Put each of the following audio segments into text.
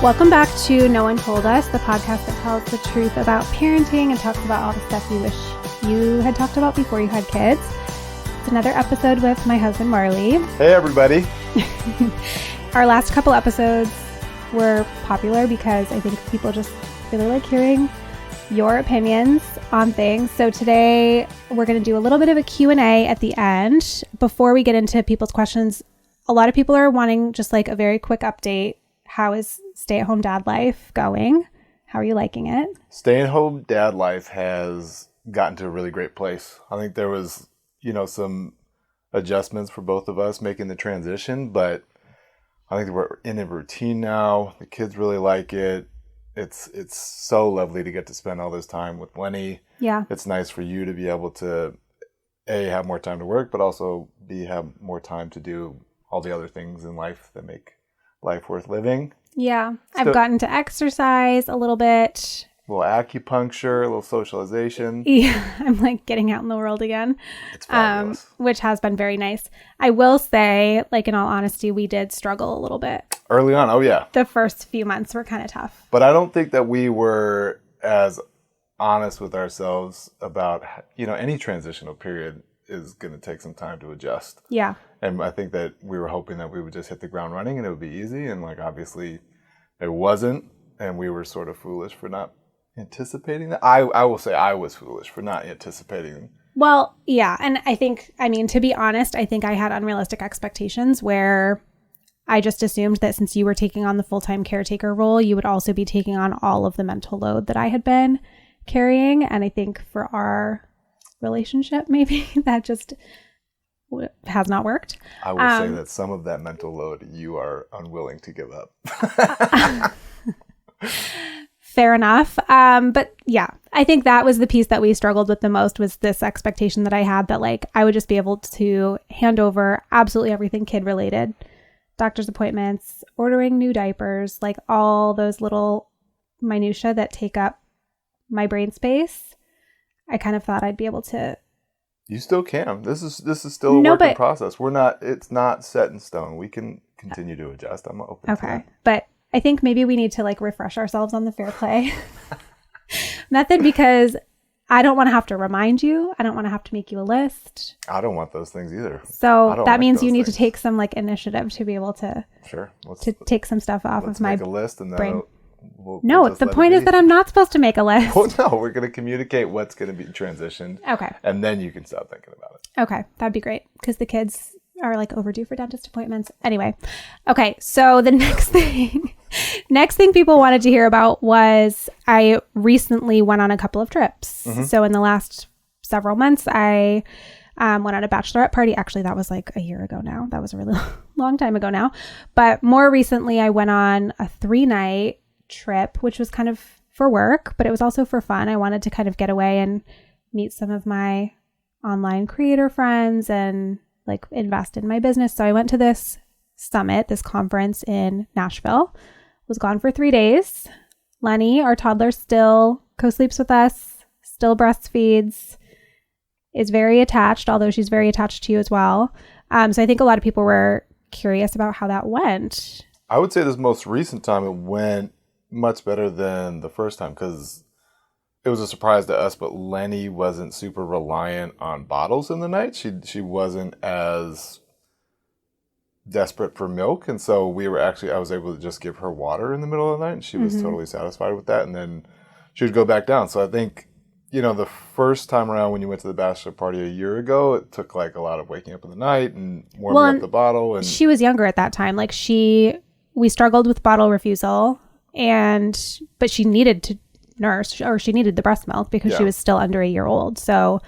Welcome back to No One Told Us, the podcast that tells the truth about parenting and talks about all the stuff you wish you had talked about before you had kids. It's another episode with my husband, Marley. Hey, everybody. Our last couple episodes were popular because I think people just really like hearing your opinions on things. So today we're going to do a little bit of a Q&A at the end. Before we get into people's questions, a lot of people are wanting just like a very quick update. How is stay-at-home dad life going? How are you liking it? Stay-at-home dad life has gotten to a really great place. I think there was, some adjustments for both of us making the transition, but I think we're in a routine now. The kids really like it. It's so lovely to get to spend all this time with Lenny. Yeah. It's nice for you to be able to, A, have more time to work, but also B, have more time to do all the other things in life that make life worth living. Yeah. I've gotten to exercise a little bit. A little acupuncture, a little socialization. Yeah. I'm like getting out in the world again. It's fabulous. Which has been very nice. I will say, like in all honesty, we did struggle a little bit. Early on, oh yeah. The first few months were kind of tough. But I don't think that we were as honest with ourselves about, any transitional period is going to take some time to adjust. Yeah. And I think that we were hoping that we would just hit the ground running and it would be easy. And obviously it wasn't. And we were sort of foolish for not anticipating that. I will say I was foolish for not anticipating. Well, yeah. And to be honest, I think I had unrealistic expectations where I just assumed that since you were taking on the full-time caretaker role, you would also be taking on all of the mental load that I had been carrying. And I think for our relationship, maybe that just has not worked. I will say that some of that mental load you are unwilling to give up. Fair enough. But yeah, I think that was the piece that we struggled with the most, was this expectation that I had that I would just be able to hand over absolutely everything kid related, doctor's appointments, ordering new diapers, all those little minutia that take up my brain space. I kind of thought I'd be able to. You still can. This is still a work in process. It's not set in stone. We can continue to adjust. I'm open to that. But I think maybe we need to refresh ourselves on the fair play method, because I don't want to have to remind you. I don't want to have to make you a list. I don't want those things either. So that means you need to take some initiative to be able to take some stuff off of my make a list and brain. Then the point is that I'm not supposed to make a list. Well, no, we're going to communicate what's going to be transitioned. Okay. And then you can stop thinking about it. Okay. That'd be great, because the kids are overdue for dentist appointments. Anyway. Okay. So the next thing people wanted to hear about was I recently went on a couple of trips. Mm-hmm. So in the last several months, I went on a bachelorette party. Actually, that was a year ago now. That was a really long time ago now. But more recently, I went on a 3-night trip, which was kind of for work, but it was also for fun. I wanted to kind of get away and meet some of my online creator friends and invest in my business. So I went to this summit, this conference in Nashville. Was gone for 3 days. Lenny, our toddler, still co-sleeps with us, still breastfeeds, is very attached, although she's very attached to you as well. So I think a lot of people were curious about how that went. I would say this most recent time it went much better than the first time, because it was a surprise to us, but Lenny wasn't super reliant on bottles in the night. She wasn't as desperate for milk, and so I was able to just give her water in the middle of the night, and she was totally satisfied with that, and then she would go back down. So I think, the first time around when you went to the bachelor party a year ago, it took a lot of waking up in the night and warming up the bottle. And she was younger at that time. We struggled with bottle refusal, but she needed to nurse, or she needed the breast milk because she was still under a year old. So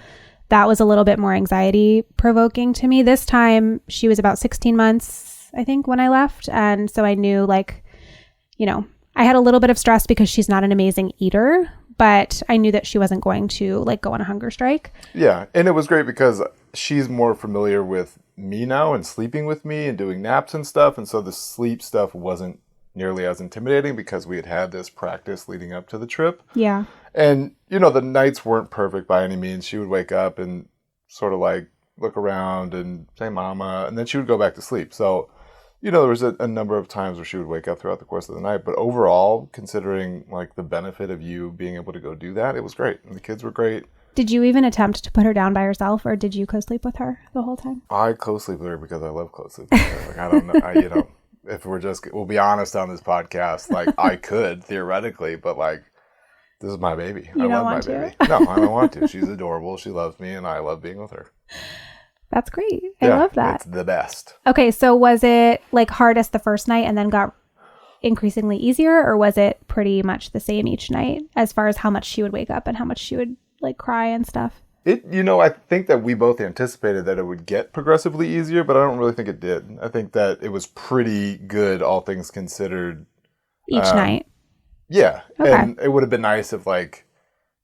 that was a little bit more anxiety provoking to me. This time she was about 16 months, I think, when I left. And so I knew I had a little bit of stress because she's not an amazing eater, but I knew that she wasn't going to go on a hunger strike. Yeah. And it was great because she's more familiar with me now and sleeping with me and doing naps and stuff. And so the sleep stuff wasn't nearly as intimidating because we had this practice leading up to the trip. Yeah. And, the nights weren't perfect by any means. She would wake up and sort of look around and say mama, and then she would go back to sleep. So there was a number of times where she would wake up throughout the course of the night. But overall, considering like the benefit of you being able to go do that, it was great. And the kids were great. Did you even attempt to put her down by herself, or did you co-sleep with her the whole time? I co-sleep with her because I love co-sleep with her. Like, I don't know, if we'll be honest on this podcast, like I could theoretically, but like this is my baby. I love my baby. No, I don't want to. She's adorable. She loves me, and I love being with her. That's great. I love that. It's the best. Okay, so was it like hardest the first night and then got increasingly easier, or was it pretty much the same each night as far as how much she would wake up and how much she would like cry and stuff? I think that we both anticipated that it would get progressively easier, but I don't really think it did. I think that it was pretty good, all things considered. Each night? Yeah. Okay. And it would have been nice if like,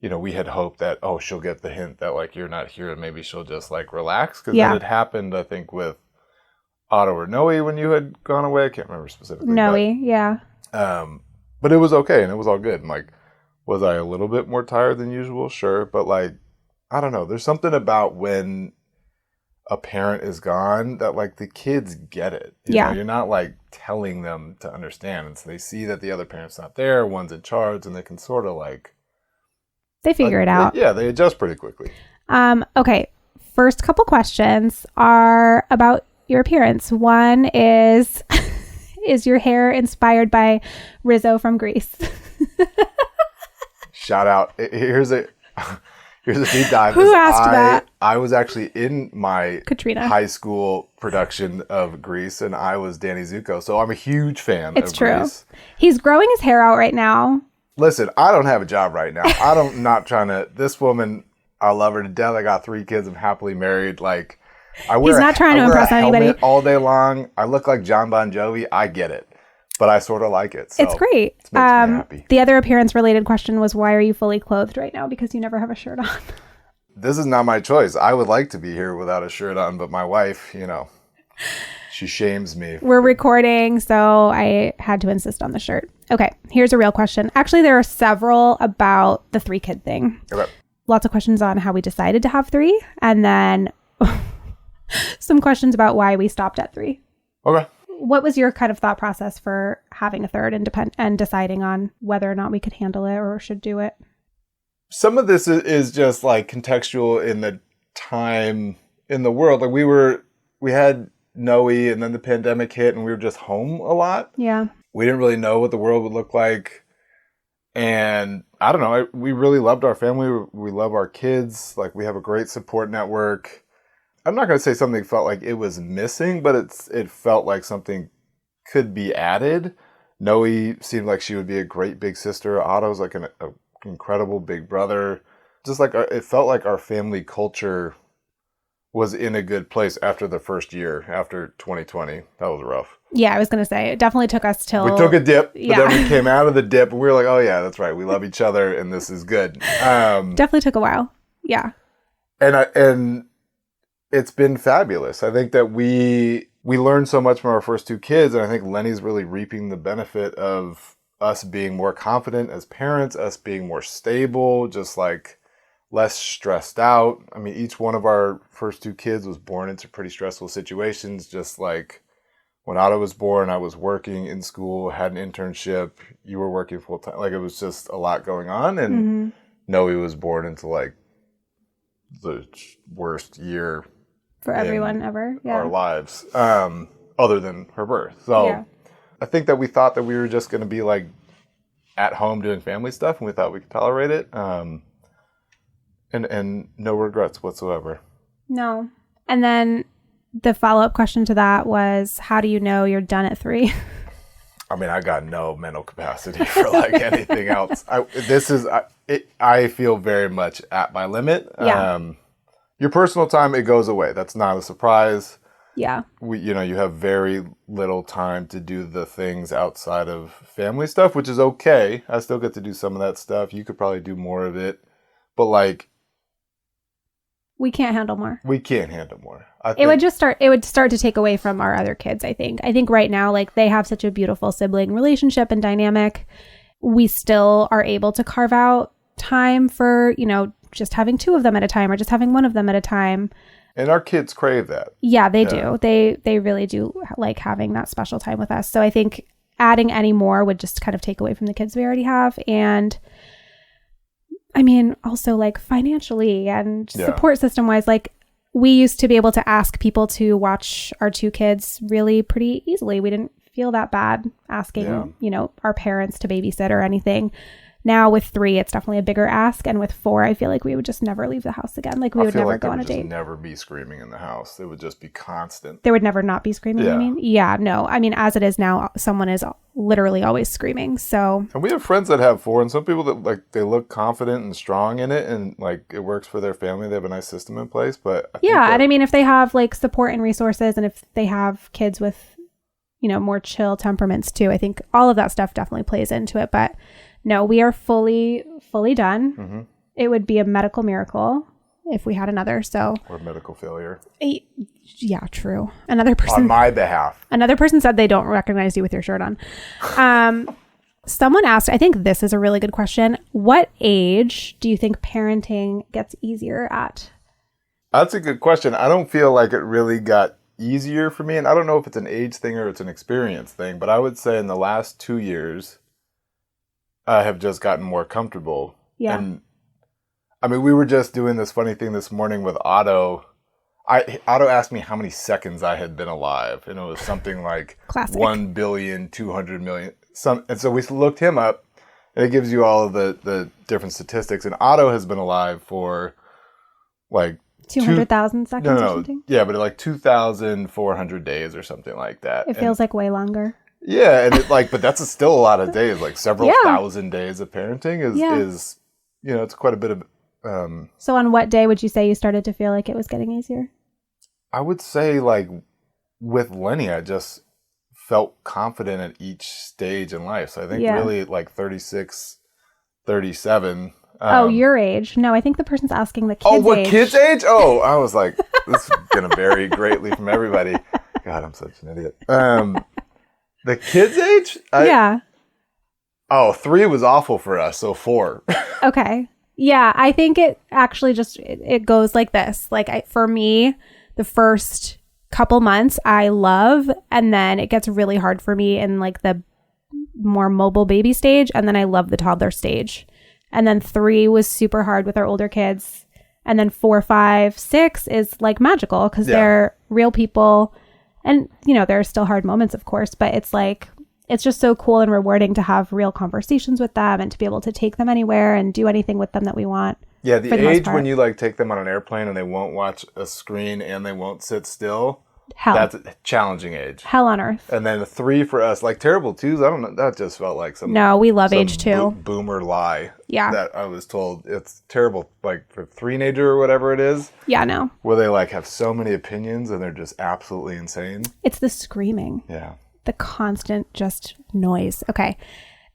we had hoped that, she'll get the hint that like you're not here and maybe she'll just like relax. Because that had happened, I think, with Otto or Noe when you had gone away. I can't remember specifically. Noe, yeah. But it was okay and it was all good. And like, was I a little bit more tired than usual? Sure. But like, I don't know. There's something about when a parent is gone that like the kids get it. You know, you're not like telling them to understand. And so they see that the other parent's not there, one's in charge, and they can sort of like... They figure it out. They adjust pretty quickly. Okay. First couple questions are about your appearance. One is, is your hair inspired by Rizzo from Grease? Shout out. Here's a deep dive. Who asked that? I was actually in my Katrina high school production of Grease, and I was Danny Zuko. So I'm a huge fan of true. Grease. He's growing his hair out right now. Listen, I don't have a job right now. Not trying to. This woman, I love her to death. I got 3 kids. I'm happily married. Like, he's not trying to impress anybody all day long. I look like John Bon Jovi. I get it, but I sort of like it. So it's great. It makes me happy. The other appearance related question was, why are you fully clothed right now? Because you never have a shirt on. This is not my choice. I would like to be here without a shirt on, but my wife, she shames me. We're recording, so I had to insist on the shirt. Okay, here's a real question. Actually, there are several about the 3-kid thing. Okay. Lots of questions on how we decided to have 3, and then some questions about why we stopped at 3. Okay. What was your kind of thought process for having a third and deciding on whether or not we could handle it or should do it? Some of this is just like contextual in the time in the world. Like we had Noe, and then the pandemic hit, and we were just home a lot. Yeah. We didn't really know what the world would look like. And I don't know, we really loved our family. We love our kids. Like, we have a great support network. I'm not going to say something felt like it was missing, but it felt like something could be added. Noe seemed like she would be a great big sister. Otto's like an incredible big brother. Just like it felt like our family culture was in a good place after the first year, after 2020. That was rough. Yeah, I was going to say, it definitely took us till... We took a dip, but then we came out of the dip, and we were like, oh yeah, that's right. We love each other, and this is good. Definitely took a while. Yeah. And it's been fabulous. I think that we learned so much from our first 2 kids, and I think Lenny's really reaping the benefit of us being more confident as parents, us being more stable, just like less stressed out. I mean, each one of our first 2 kids was born into pretty stressful situations. Just like when Otto was born, I was working in school, had an internship, you were working full time. Like, it was just a lot going on. And Noe was born into like the worst year for everyone ever. Yeah. Our lives, other than her birth. So I think that we thought that we were just going to be like at home doing family stuff, and we thought we could tolerate it. And no regrets whatsoever. No. And then the follow-up question to that was, how do you know you're done at 3? I mean, I got no mental capacity for like anything else. I feel very much at my limit. Yeah. Your personal time, it goes away. That's not a surprise. Yeah. You have very little time to do the things outside of family stuff, which is okay. I still get to do some of that stuff. You could probably do more of it. But like, we can't handle more. It would start to take away from our other kids, I think. I think right now, like, they have such a beautiful sibling relationship and dynamic. We still are able to carve out time for, just having 2 of them at a time or just having 1 of them at a time. And our kids crave that. Yeah, they do. They really do like having that special time with us. So I think adding any more would just kind of take away from the kids we already have. And I mean, also like financially and support system wise, like we used to be able to ask people to watch our 2 kids really pretty easily. We didn't feel that bad asking, you know, our parents to babysit or anything. Now with 3, it's definitely a bigger ask. And with 4, I feel like we would just never leave the house again. Like we would never go on a date. There would never be screaming in the house. It would just be constant. There would never not be screaming, I mean? Yeah, no. I mean, as it is now, someone is literally always screaming. So. And we have friends that have 4, and some people that like, they look confident and strong in it, and like it works for their family. They have a nice system in place. But and I mean, if they have like support and resources, and if they have kids with, you know, more chill temperaments too, I think all of that stuff definitely plays into it. But no, we are fully done. Mm-hmm. It would be a medical miracle if we had another. So or medical failure. Yeah, true. Another person on my behalf. Another person said they don't recognize you with your shirt on. Someone asked, I think this is a really good question. What age do you think parenting gets easier at? That's a good question. I don't feel like it really got easier for me, and I don't know if it's an age thing or it's an experience thing, but I would say in the last 2 years I have just gotten more comfortable. Yeah. And I mean, we were just doing this funny thing this morning with Otto. Otto asked me how many seconds I had been alive, and it was something like 1,200,000,000. And so we looked him up, and it gives you all of the different statistics. And Otto has been alive for like 200,000 seconds or something? Yeah, but like 2,400 days or something like that. It feels like way longer. Yeah, and but that's still a lot of days. Like several thousand days of parenting is you know, it's quite a bit of. So on what day would you say you started to feel like it was getting easier? I would say like with Lenny, I just felt confident at each stage in life. So I think really like 36, 37. Your age. No, I think the person's asking the kids' age. Oh, what kids' age? Oh, I was like, this is going to vary greatly from everybody. God, I'm such an idiot. The kids' age? Oh, 3 was awful for us, so 4. Okay. Yeah, I think it actually just, it goes like this. Like for me, the first couple months I love, and then it gets really hard for me in like the more mobile baby stage, and then I love the toddler stage. And then 3 was super hard with our older kids. And then 4, 5, 6 is like magical because they're real people. And, you know, there are still hard moments, of course, but it's like, it's just so cool and rewarding to have real conversations with them and to be able to take them anywhere and do anything with them that we want. Yeah, the age when you like take them on an airplane and they won't watch a screen and they won't sit still. Hell. That's a challenging age. Hell on earth. And then 3 for us, like terrible 2s. I don't know. That just felt like some. No, we love age 2. Boomer lie. Yeah. That I was told. It's terrible. Like for 3-nager or whatever it is. Yeah, no. Where they like have so many opinions and they're just absolutely insane. It's the screaming. Yeah. The constant just noise. Okay.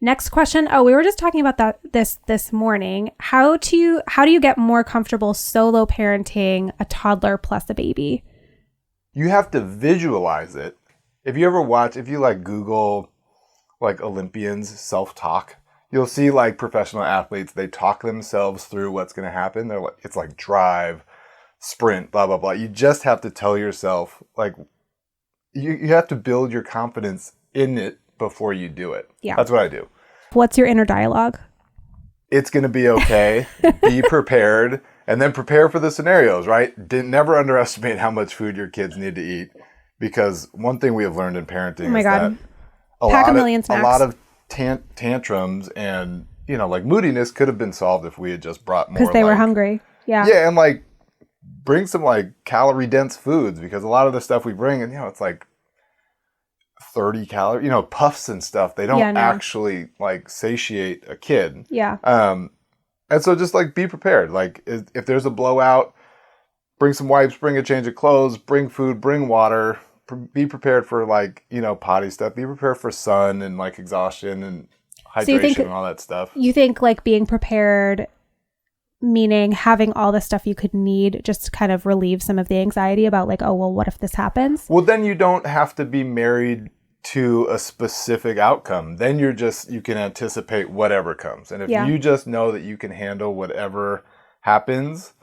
Next question. Oh, we were just talking about that this morning. How do you get more comfortable solo parenting a toddler plus a baby? You have to visualize it. If you like Google like Olympians self-talk, you'll see like professional athletes, they talk themselves through what's going to happen. They're like, it's like drive, sprint, blah, blah, blah. You just have to tell yourself, like, you have to build your confidence in it before you do it. Yeah. That's what I do. What's your inner dialogue? It's going to be okay. Be prepared. And then prepare for the scenarios, right? Never underestimate how much food your kids need to eat. Because one thing we have learned in parenting is that a lot of tantrums and, you know, like moodiness could have been solved if we had just brought more. Because they were hungry. Yeah. Yeah, and like bring some like calorie-dense foods, because a lot of the stuff we bring, and, you know, it's like 30 calories, you know, puffs and stuff. They don't actually like satiate a kid. Yeah. And so just like be prepared. Like if there's a blowout, bring some wipes, bring a change of clothes, bring food, bring water. Be prepared for like, you know, potty stuff. Be prepared for sun and like exhaustion and hydration and all that stuff. You think like being prepared, meaning having all the stuff you could need, just kind of relieve some of the anxiety about like, oh, well, what if this happens? Well, then you don't have to be married to a specific outcome. Then you can anticipate whatever comes. And if you just know that you can handle whatever happens,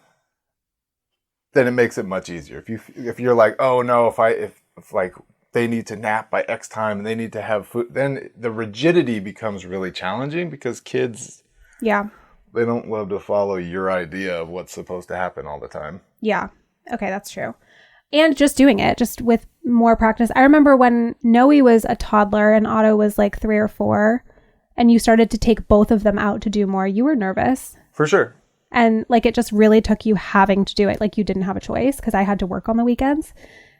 then it makes it much easier. If you're like, oh no, if like they need to nap by X time and they need to have food, then the rigidity becomes really challenging because kids, Yeah. they don't love to follow your idea of what's supposed to happen all the time. Yeah. Okay, that's true. And just doing it, just with more practice. I remember when Noe was a toddler and Otto was like 3 or 4, and you started to take both of them out to do more, you were nervous. For sure. And like it just really took you having to do it. Like you didn't have a choice because I had to work on the weekends.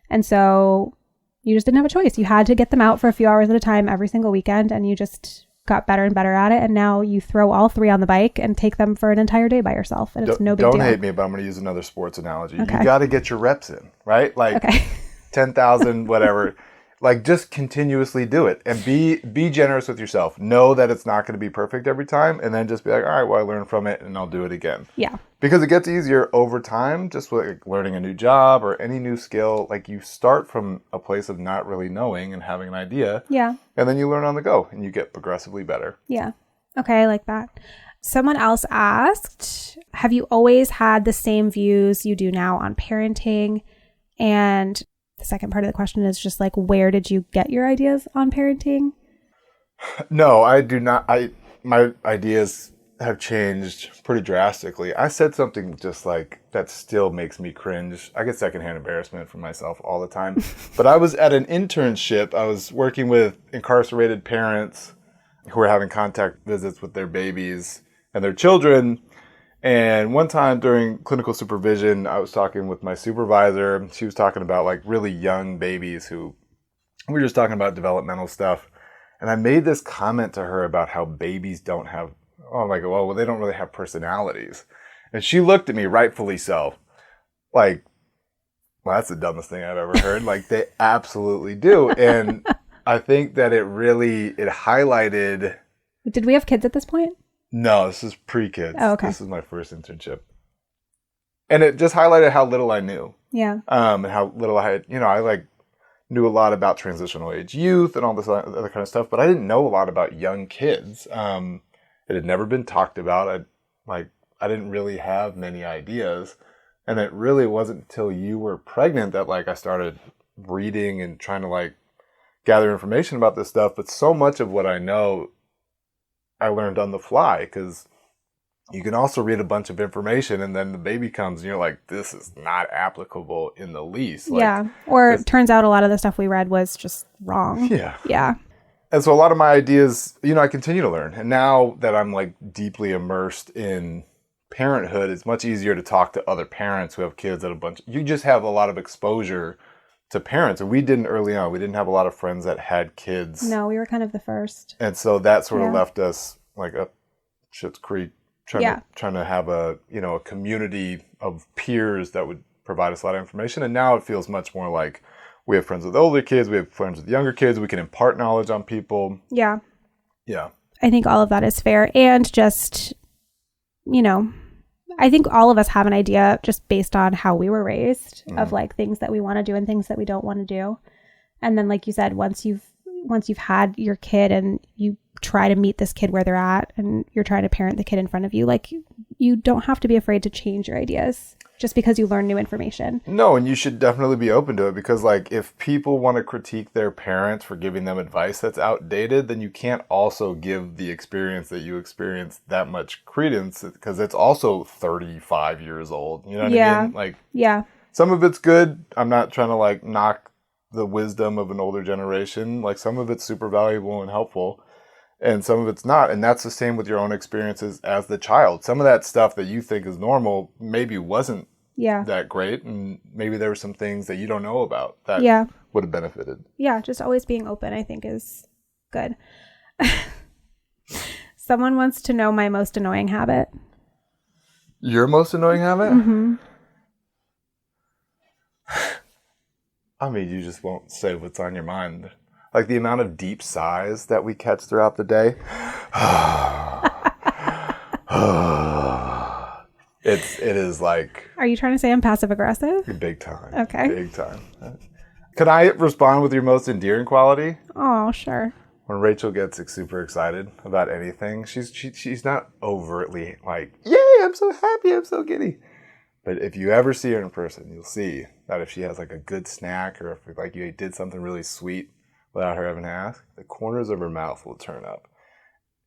And so you just didn't have a choice. You had to get them out for a few hours at a time every single weekend, and you just got better and better at it. And now you throw all 3 on the bike and take them for an entire day by yourself. And it's no big deal. Don't hate me, but I'm going to use another sports analogy. Okay. You got to get your reps in, right? Like 10,000, whatever. Like just continuously do it and be generous with yourself. Know that it's not going to be perfect every time, and then just be like, all right, well, I learned from it and I'll do it again. Yeah. Because it gets easier over time, just with like learning a new job or any new skill. Like you start from a place of not really knowing and having an idea. Yeah. And then you learn on the go and you get progressively better. Yeah. Okay, I like that. Someone else asked, have you always had the same views you do now on parenting? And the second part of the question is just like, where did you get your ideas on parenting? No, I do not. My ideas have changed pretty drastically. I said something just like that still makes me cringe. I get secondhand embarrassment from myself all the time. But I was at an internship. I was working with incarcerated parents who were having contact visits with their babies and their children. And one time during clinical supervision, I was talking with my supervisor. She was talking about like really young babies who we were just talking about developmental stuff. And I made this comment to her about how babies don't have, I'm like, well, they don't really have personalities. And she looked at me, rightfully so, like, well, that's the dumbest thing I've ever heard. Like, they absolutely do. And I think that it highlighted. Did we have kids at this point? No, this is pre-kids. Oh, okay. This is my first internship. And it just highlighted how little I knew. Yeah. And how little I had, I like knew a lot about transitional age youth and all this other kind of stuff, but I didn't know a lot about young kids. It had never been talked about. I didn't really have many ideas. And it really wasn't until you were pregnant that like I started reading and trying to like gather information about this stuff. But so much of what I know, I learned on the fly, because you can also read a bunch of information and then the baby comes and you're like, this is not applicable in the least. Like, yeah. Or it turns out a lot of the stuff we read was just wrong. Yeah. Yeah. And so a lot of my ideas, I continue to learn. And now that I'm like deeply immersed in parenthood, it's much easier to talk to other parents who have kids you just have a lot of exposure to parents. And we didn't early on. We didn't have a lot of friends that had kids. No, we were kind of the first. And so that sort of left us like up Schitt's Creek trying to have a community of peers that would provide us a lot of information. And now it feels much more like we have friends with older kids, we have friends with younger kids, we can impart knowledge on people. Yeah. Yeah. I think all of that is fair. And just, I think all of us have an idea just based on how we were raised of like things that we want to do and things that we don't want to do. And then, like you said, once you've had your kid and you try to meet this kid where they're at and you're trying to parent the kid in front of you, like you don't have to be afraid to change your ideas just because you learn new information. No, and you should definitely be open to it, because like if people want to critique their parents for giving them advice that's outdated, then you can't also give the experience that you experienced that much credence, because it's also 35 years old. You know what I mean? Like, yeah, some of it's good. I'm not trying to like knock the wisdom of an older generation. Like some of it's super valuable and helpful, and some of it's not. And that's the same with your own experiences as the child. Some of that stuff that you think is normal maybe wasn't that great. And maybe there were some things that you don't know about that would have benefited. Yeah, just always being open, I think, is good. Someone wants to know my most annoying habit. Your most annoying habit? Mm-hmm. I mean, you just won't say what's on your mind. Like the amount of deep sighs that we catch throughout the day. It is like... Are you trying to say I'm passive aggressive? Big time. Okay. Big time. Could I respond with your most endearing quality? Oh, sure. When Rachel gets super excited about anything, she's not overtly like, yay, I'm so happy, I'm so giddy. But if you ever see her in person, you'll see that if she has like a good snack or if like you did something really sweet without her having to ask, the corners of her mouth will turn up.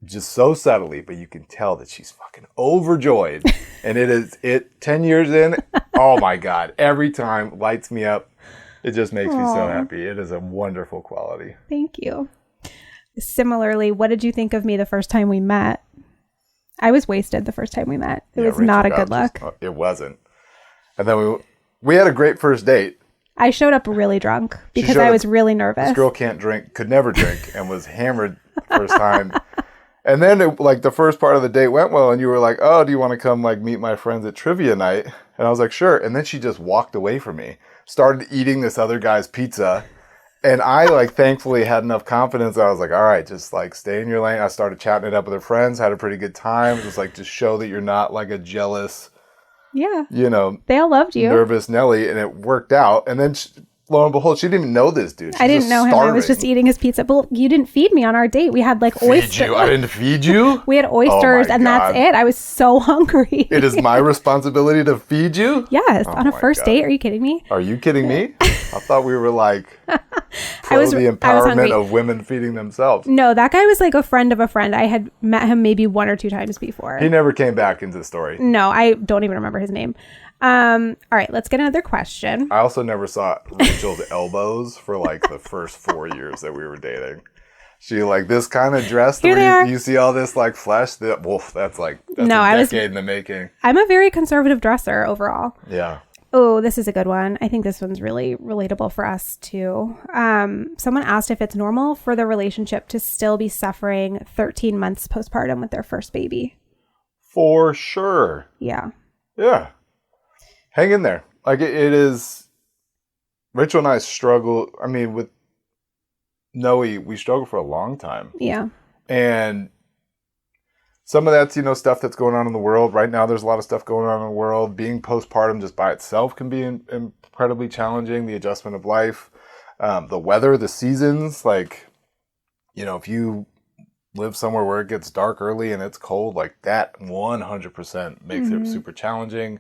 Just so subtly, but you can tell that she's fucking overjoyed. And 10 years in, oh my God, every time lights me up. It just makes me so happy. It is a wonderful quality. Thank you. Similarly, what did you think of me the first time we met? I was wasted the first time we met. It was not a good look. It wasn't. And then we had a great first date. I showed up really drunk because I was really nervous. This girl can't drink, could never drink, and was hammered first time. And then the first part of the date went well, and you were like, oh, do you want to come like meet my friends at trivia night? And I was like, sure. And then she just walked away from me, started eating this other guy's pizza. And I like thankfully had enough confidence. I was like, all right, just like stay in your lane. I started chatting it up with her friends, had a pretty good time. Just like to show that you're not like a jealous, they all loved you, nervous Nelly, and it worked out. And then lo and behold, she didn't even know this dude. I didn't know him. I was just eating his pizza. But you didn't feed me on our date. We had like oysters. I didn't feed you? We had oysters, and that's it. I was so hungry. It is my responsibility to feed you? Yes, on a first date. Are you kidding me? Are you kidding me? I thought we were like the empowerment of women feeding themselves. No, that guy was like a friend of a friend. I had met him maybe 1 or 2 times before. He never came back into the story. No, I don't even remember his name. All right, let's get another question. I also never saw Rachel's elbows for like the first 4 years that we were dating. She like this kind of dress. You see all this like flesh. That's a decade in the making. I'm a very conservative dresser overall. Yeah. Oh, this is a good one. I think this one's really relatable for us too. Someone asked if it's normal for the relationship to still be suffering 13 months postpartum with their first baby. For sure. Yeah. Yeah. Hang in there. Like it is. Rachel and I struggle. I mean, with Noe, we struggled for a long time. Yeah. And some of that's, stuff that's going on in the world. Right now, there's a lot of stuff going on in the world. Being postpartum just by itself can be incredibly challenging. The adjustment of life, the weather, the seasons. Like, if you live somewhere where it gets dark early and it's cold, like that 100% makes it super challenging.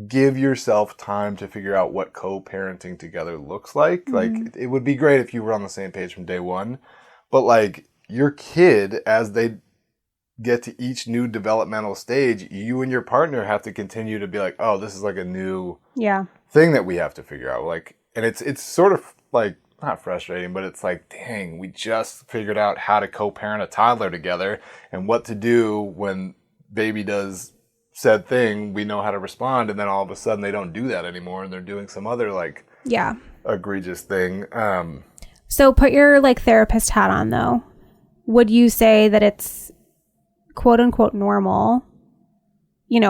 Give yourself time to figure out what co-parenting together looks like. Like, it would be great if you were on the same page from day one. But, like, your kid, as they get to each new developmental stage, you and your partner have to continue to be like, oh, this is like a new thing that we have to figure out. Like, and it's sort of like, not frustrating, but it's like, dang, we just figured out how to co-parent a toddler together and what to do when baby does said thing. We know how to respond, and then all of a sudden they don't do that anymore, and they're doing some other like egregious thing. So put your like therapist hat on though. Would you say that it's quote unquote normal,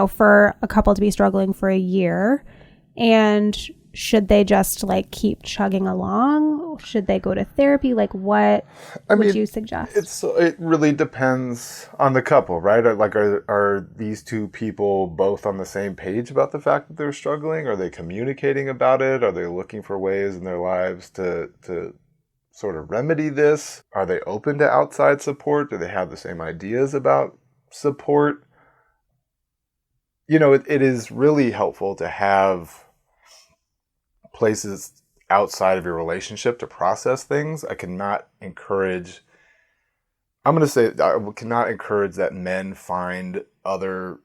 for a couple to be struggling for a year, and should they just like keep chugging along? Should they go to therapy? Like what would you suggest? It really depends on the couple, right? Are these two people both on the same page about the fact that they're struggling? Are they communicating about it? Are they looking for ways in their lives to sort of remedy this? Are they open to outside support? Do they have the same ideas about support? It is really helpful to have places outside of your relationship to process things. I cannot encourage that men find other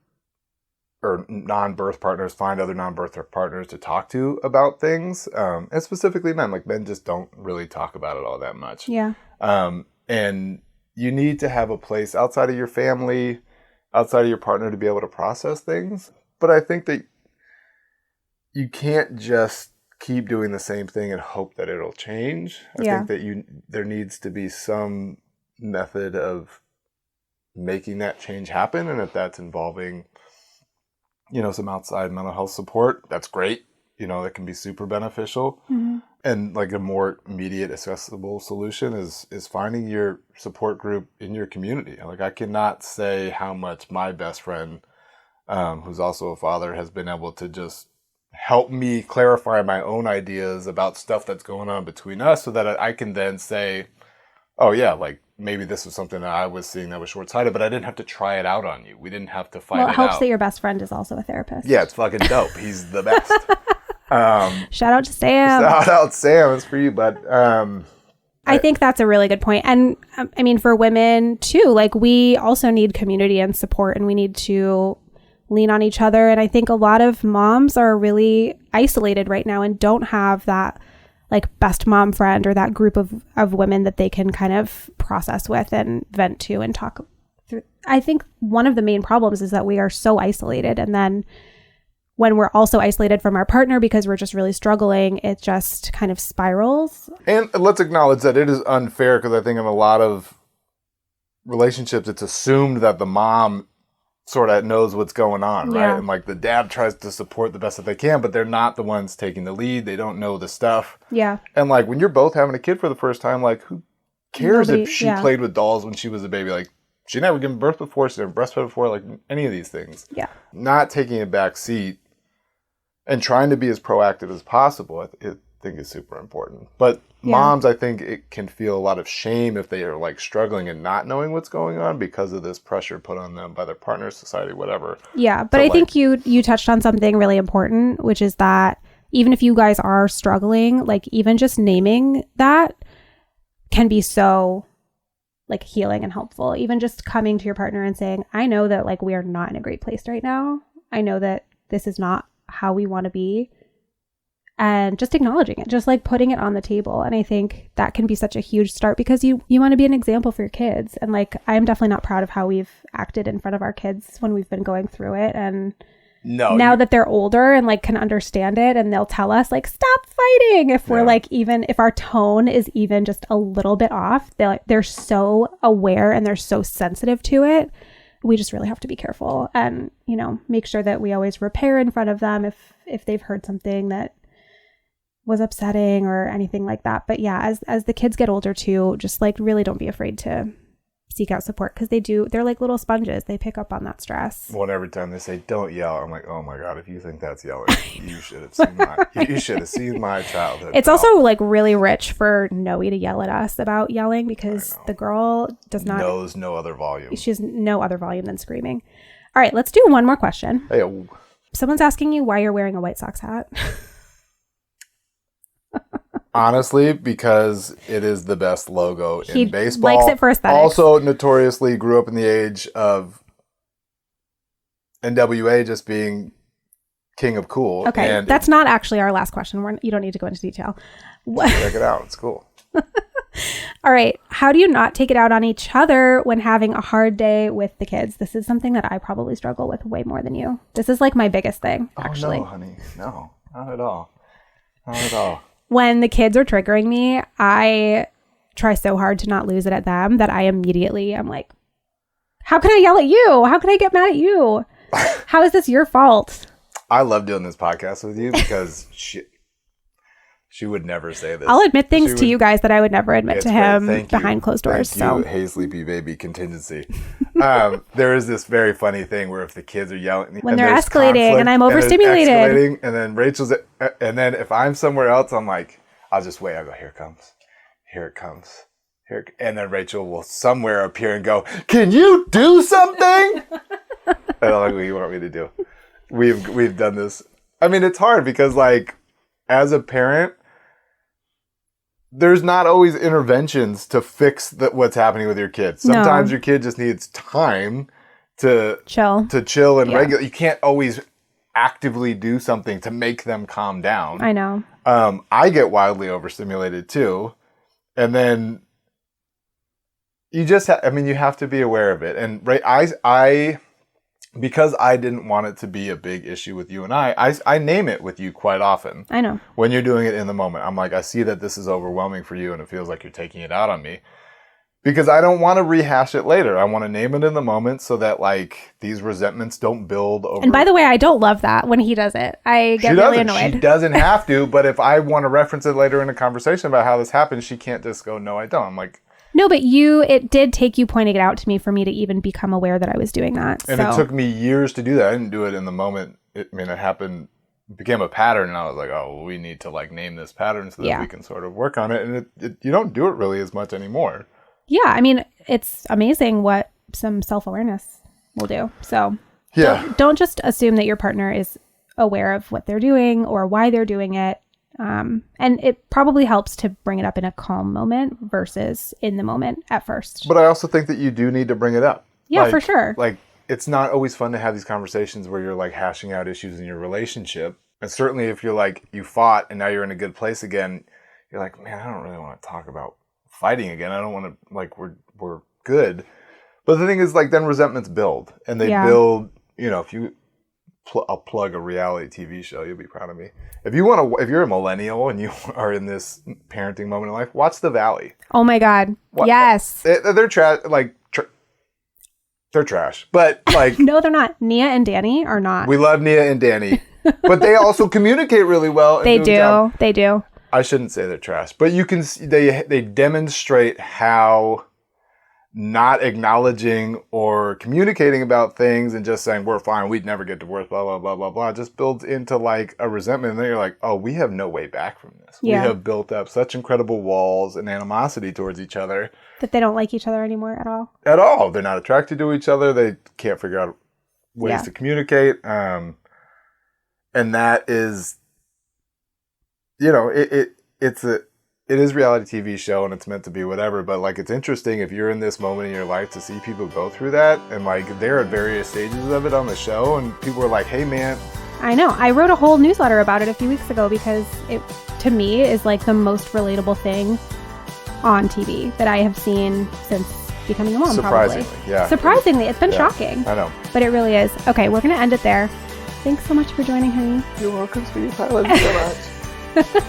or non-birth partners find other non-birth partners to talk to about things. And specifically men, like men just don't really talk about it all that much. Yeah. And you need to have a place outside of your family, outside of your partner to be able to process things. But I think that you can't just keep doing the same thing and hope that it'll change. I think that there needs to be some method of making that change happen. And if that's involving, some outside mental health support, that's great. That can be super beneficial. Mm-hmm. And like a more immediate accessible solution is finding your support group in your community. Like I cannot say how much my best friend, who's also a father, has been able to just help me clarify my own ideas about stuff that's going on between us so that I can then say, oh yeah, like maybe this was something that I was seeing that was short-sighted, but I didn't have to try it out on you. We didn't have to fight it out. Well, it helps that your best friend is also a therapist. Yeah, it's fucking dope. He's the best. Shout out to Sam. Shout out Sam. It's for you, bud. I think that's a really good point. And I mean, for women too, like we also need community and support, and we need to lean on each other. And I think a lot of moms are really isolated right now and don't have that like best mom friend or that group of women that they can kind of process with and vent to and talk through. I think one of the main problems is that we are so isolated. And then when we're also isolated from our partner because we're just really struggling, it just kind of spirals. And let's acknowledge that it is unfair, because I think in a lot of relationships, it's assumed that the mom sort of knows what's going on, right? And like the dad tries to support the best that they can, but they're not the ones taking the lead. They don't know the stuff. Yeah. And like when you're both having a kid for the first time, like who cares if she played with dolls when she was a baby? Like she never given birth before, she never breastfed before, like any of these things. Yeah. Not taking a back seat and trying to be as proactive as possible, I think is super important. But moms, I think it can feel a lot of shame if they are like struggling and not knowing what's going on because of this pressure put on them by their partner, society, whatever. Yeah, but I think you touched on something really important, which is that even if you guys are struggling, like even just naming that can be so like healing and helpful. Even just coming to your partner and saying, I know that like we are not in a great place right now. I know that this is not how we want to be, and just acknowledging it, just like putting it on the table. And I think that can be such a huge start, because you want to be an example for your kids. And like, I'm definitely not proud of how we've acted in front of our kids when we've been going through it. And now that they're older and like can understand it, and they'll tell us like, stop fighting if we're like, even if our tone is even just a little bit off, they're so aware and they're so sensitive to it. We just really have to be careful and, make sure that we always repair in front of them if they've heard something that was upsetting or anything like that. But yeah, as the kids get older too, just like really don't be afraid to seek out support, because they're like little sponges. They pick up on that stress. Well, every time they say don't yell, I'm like, oh my God, if you think that's yelling, you should have seen my childhood. It's also like really rich for Noe to yell at us about yelling, because the girl knows no other volume. She has no other volume than screaming. All right, let's do one more question. Hey, someone's asking you why you're wearing a White Sox hat. Honestly, because it is the best logo in baseball. He likes it for aesthetics. Also, notoriously grew up in the age of NWA just being king of cool. Okay, and that's not actually our last question. You don't need to go into detail. Check it out. It's cool. All right. How do you not take it out on each other when having a hard day with the kids? This is something that I probably struggle with way more than you. This is like my biggest thing, actually. Oh, no, honey. No, not at all. Not at all. When the kids are triggering me, I try so hard to not lose it at them that I'm like, how can I yell at you? How can I get mad at you? How is this your fault? I love doing this podcast with you because she would never say this. I'll admit things to you guys that I would never admit to him behind closed doors. Thank you, Hey Sleepy Baby contingency. There is this very funny thing where if the kids are yelling, when they're escalating and I'm overstimulated, and then Rachel's, and then if I'm somewhere else, I'm like, I'll just wait. I'll go, here it comes. And then Rachel will somewhere appear and go, can you do something? I don't like what you want me to do. We've done this. I mean, it's hard because like as a parent, there's not always interventions to fix what's happening with your kids. Sometimes your kid just needs time to chill and regulate. You can't always actively do something to make them calm down. I know. I get wildly overstimulated too. And then you just you have to be aware of it. And I because I didn't want it to be a big issue with you and I name it with you quite often. I know. When you're doing it in the moment, I'm like, I see that this is overwhelming for you and it feels like you're taking it out on me. Because I don't want to rehash it later. I want to name it in the moment so that like these resentments don't build over. And by the way, I don't love that when he does it. I get really annoyed. She doesn't have to, but if I want to reference it later in a conversation about how this happened, she can't just go, no, I don't. I'm like, no, but it did take you pointing it out to me for me to even become aware that I was doing that. And it took me years to do that. I didn't do it in the moment. It happened, it became a pattern, and I was like, oh, well, we need to like name this pattern so that we can sort of work on it. And you don't do it really as much anymore. Yeah, I mean, it's amazing what some self-awareness will do. So don't just assume that your partner is aware of what they're doing or why they're doing it. And it probably helps to bring it up in a calm moment versus in the moment at first. But I also think that you do need to bring it up. Yeah, for sure. Like, it's not always fun to have these conversations where you're like hashing out issues in your relationship. And certainly if you're like, you fought and now you're in a good place again, you're like, man, I don't really want to talk about fighting again. I don't want to, like, we're good. But the thing is, like, then resentments build. And they build, you know, if you, I'll plug a reality TV show, you'll be proud of me. If you're a millennial and you are in this parenting moment in life, watch The Valley. Oh my God. Yes. They're trash. Like, they're trash. But like, no, they're not. Nia and Danny are not. We love Nia and Danny, but they also communicate really well. They do. They do. I shouldn't say they're trash, but you can see they demonstrate how not acknowledging or communicating about things and just saying we're fine, we'd never get divorced, blah blah blah blah blah, just builds into like a resentment. And then you're like, oh, we have no way back from this. Yeah. We have built up such incredible walls and animosity towards each other that they don't like each other anymore at all. At all, they're not attracted to each other. They can't figure out ways to communicate, and that is, you know, it is a reality TV show and it's meant to be whatever, but like, it's interesting if you're in this moment in your life to see people go through that, and like, they're at various stages of it on the show, and people are like, hey man. I know. I wrote a whole newsletter about it a few weeks ago because it, to me, is like the most relatable thing on TV that I have seen since becoming a mom. Surprisingly, probably. Yeah. Surprisingly, it's been shocking. I know. But it really is. Okay, we're going to end it there. Thanks so much for joining, honey. You're welcome, sweetie. I love you so much.